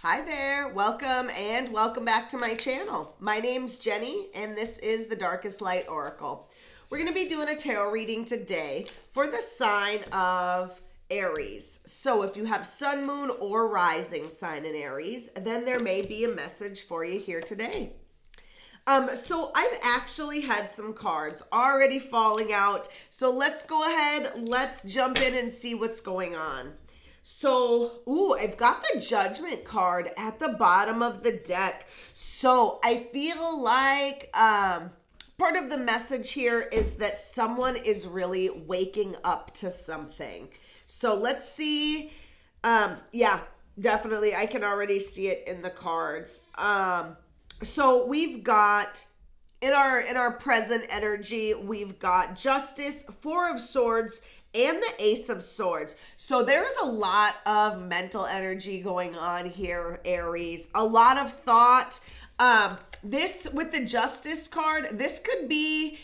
Hi there, welcome back to my channel. My name's Jenny and this is the Darkest Light Oracle. We're going to be doing a tarot reading today for the sign of Aries. So if you have sun, moon, or rising sign in Aries, then there may be a message for you here today. So I've actually had some cards already falling out. So let's go ahead, let's jump in and see what's going on. So, I've got the Judgment card at the bottom of the deck. So I feel like part of the message here is that someone is really waking up to something. So let's see. Yeah, definitely. I can already see it in the cards. So we've got in our present energy, we've got Justice, Four of Swords, and the Ace of Swords. So there's a lot of mental energy going on here, Aries. A lot of thought. This with the Justice card, this could be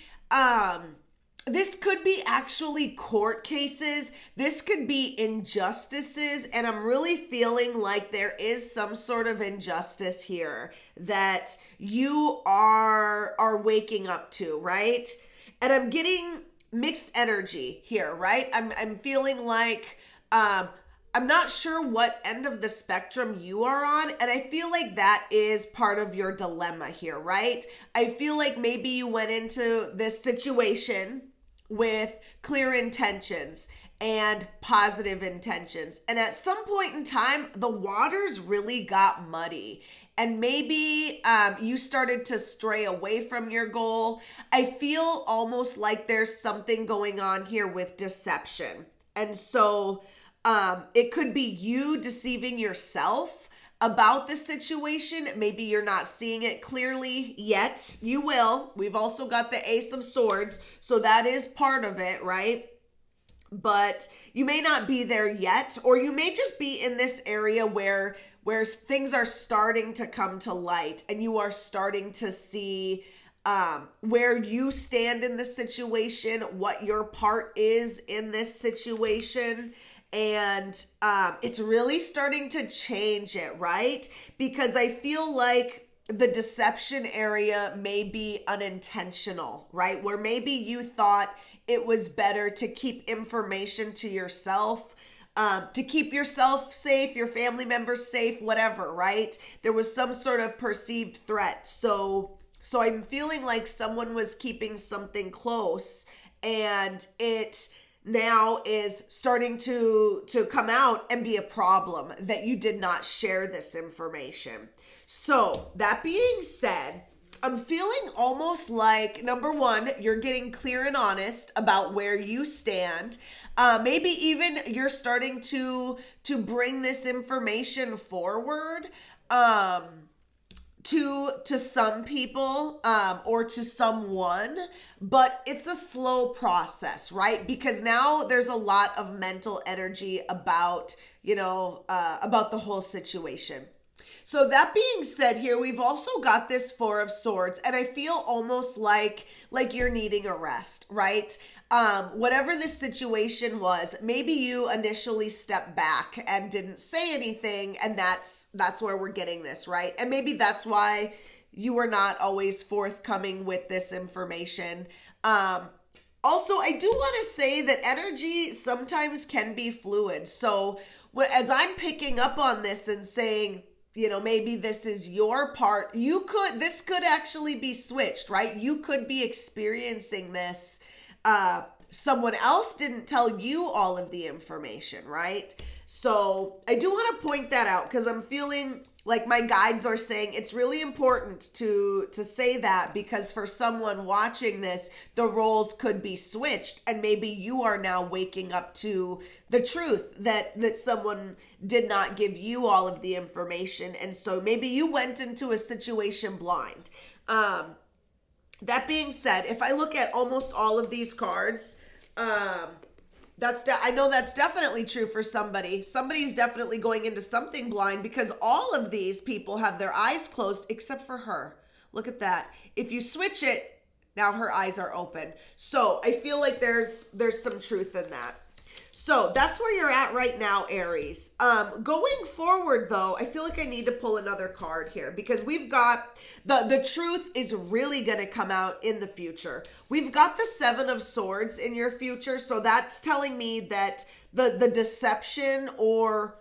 actually court cases. This could be injustices, and I'm really feeling like there is some sort of injustice here that you are waking up to, right? And I'm getting mixed energy here, right? I'm feeling like I'm not sure what end of the spectrum you are on, and I feel like that is part of your dilemma here, right? I feel like maybe you went into this situation with clear intentions and positive intentions, and at some point in time the waters really got muddy, and maybe you started to stray away from your goal. I feel almost like there's something going on here with deception, and so it could be you deceiving yourself about the situation. Maybe you're not seeing it clearly yet. You will. We've also got the Ace of Swords, so that is part of it, right? But you may not be there yet, or you may just be in this area where things are starting to come to light and you are starting to see where you stand in the situation, what your part is in this situation. And it's really starting to change it, right? Because I feel like the deception area may be unintentional, right? Where maybe you thought it was better to keep information to yourself, to keep yourself safe, your family members safe, whatever, right? There was some sort of perceived threat. So I'm feeling like someone was keeping something close, and it now is starting to come out and be a problem that you did not share this information. So that being said, I'm feeling almost like, number one, you're getting clear and honest about where you stand. Maybe even you're starting to bring this information forward to some people or to someone, but it's a slow process, right? Because now there's a lot of mental energy about about the whole situation. So that being said, here we've also got this Four of Swords, and I feel almost like you're needing a rest, right? Whatever the situation was, maybe you initially stepped back and didn't say anything, and that's where we're getting this, right? And maybe that's why you were not always forthcoming with this information. Also, I do want to say that energy sometimes can be fluid. So as I'm picking up on this and saying, maybe this is your part, this could actually be switched, right? You could be experiencing this. Someone else didn't tell you all of the information, right? So I do want to point that out because I'm feeling like my guides are saying it's really important to say that, because for someone watching this, the roles could be switched, and maybe you are now waking up to the truth that someone did not give you all of the information, and so maybe you went into a situation blind. That being said, if I look at almost all of these cards, I know that's definitely true for somebody. Somebody's definitely going into something blind, because all of these people have their eyes closed except for her. Look at that. If you switch it, now her eyes are open. So I feel like there's some truth in that. So that's where you're at right now, Aries. Going forward, though, I feel like I need to pull another card here because we've got the truth is really going to come out in the future. We've got the Seven of Swords in your future. So that's telling me that the deception or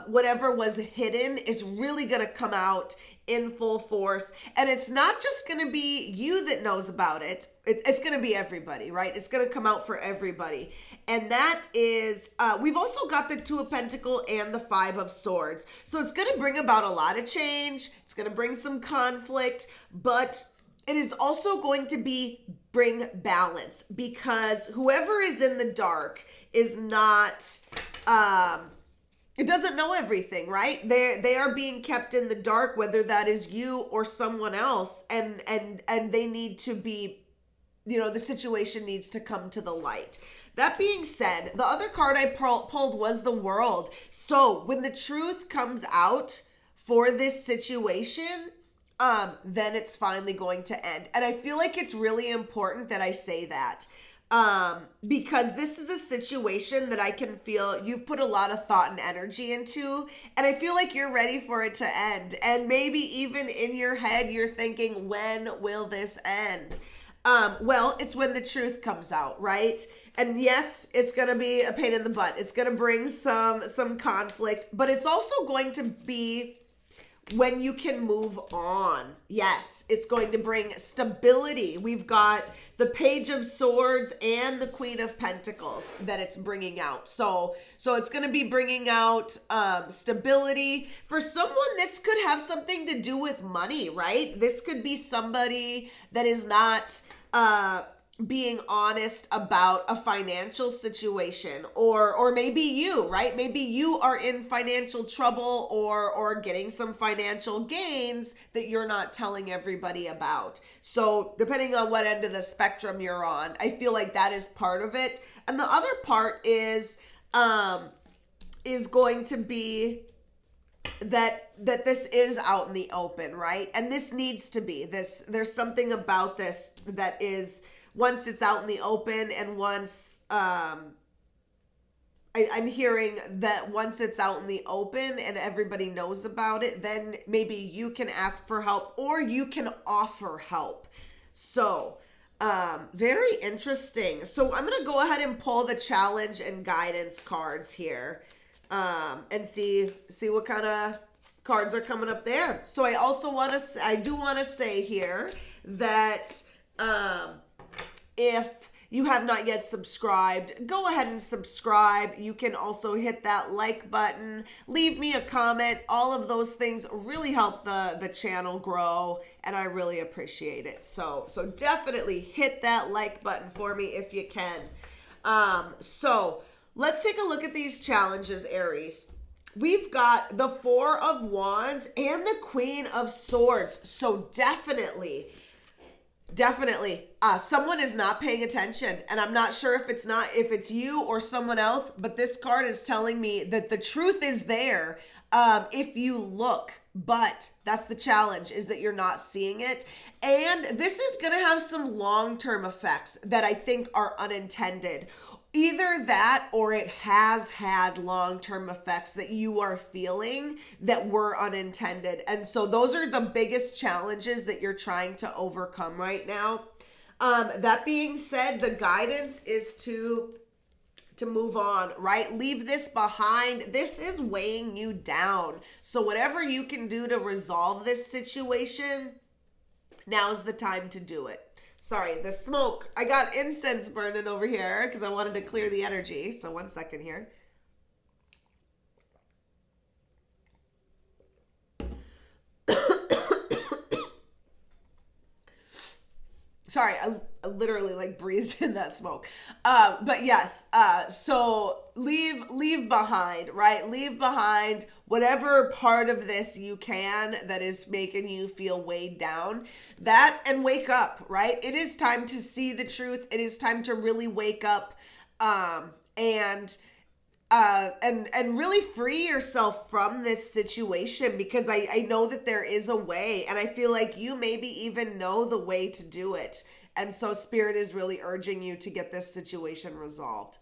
whatever was hidden is really going to come out in full force. And it's not just going to be you that knows about it. It's going to be everybody, right? It's going to come out for everybody. And that is, we've also got the Two of Pentacles and the Five of Swords. So it's going to bring about a lot of change. It's going to bring some conflict, but it is also going to bring balance because whoever is in the dark is not, it doesn't know everything, right? They are being kept in the dark, whether that is you or someone else, and they need to be, the situation needs to come to the light. That being said, the other card I pulled was the World. So when the truth comes out for this situation, then it's finally going to end. And I feel like it's really important that I say that. Because this is a situation that I can feel you've put a lot of thought and energy into, and I feel like you're ready for it to end. And maybe even in your head, you're thinking, when will this end? Well, it's when the truth comes out, right? And yes, it's going to be a pain in the butt. It's going to bring some conflict, but it's also going to be when you can move on. Yes, it's going to bring stability. We've got the Page of Swords and the Queen of Pentacles that it's bringing out. So it's going to be bringing out stability. For someone, this could have something to do with money, right? This could be somebody that is not being honest about a financial situation, or maybe you, right? Maybe you are in financial trouble or getting some financial gains that you're not telling everybody about. So depending on what end of the spectrum you're on, I feel like that is part of it. And the other part is going to be that this is out in the open, right? And this needs to be this. There's something about this that is, once it's out in the open, and once I'm hearing that once it's out in the open and everybody knows about it, then maybe you can ask for help or you can offer help. So very interesting. So I'm going to go ahead and pull the challenge and guidance cards here and see what kind of cards are coming up there. So I do want to say here that if you have not yet subscribed, go ahead and subscribe. You can also hit that like button, leave me a comment. All of those things really help the channel grow, and I really appreciate it. So definitely hit that like button for me if you can. So let's take a look at these challenges, Aries. We've got the Four of Wands and the Queen of Swords. So definitely, someone is not paying attention, and I'm not sure if it's you or someone else, but this card is telling me that the truth is there if you look, but that's the challenge, is that you're not seeing it. And this is going to have some long-term effects that I think are unintended. Either that, or it has had long-term effects that you are feeling that were unintended. And so those are the biggest challenges that you're trying to overcome right now. That being said, the guidance is to move on, right? Leave this behind. This is weighing you down. So whatever you can do to resolve this situation, now's the time to do it. Sorry, the smoke. I got incense burning over here because I wanted to clear the energy. So 1 second here. Sorry, I literally breathed in that smoke. But yes, so leave behind, right? Leave behind whatever part of this you can that is making you feel weighed down, that, and wake up, right? It is time to see the truth. It is time to really wake up, and really free yourself from this situation, because I know that there is a way, and I feel like you maybe even know the way to do it. And so Spirit is really urging you to get this situation resolved.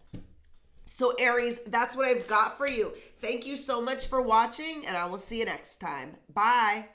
So Aries, that's what I've got for you. Thank you so much for watching, and I will see you next time. Bye.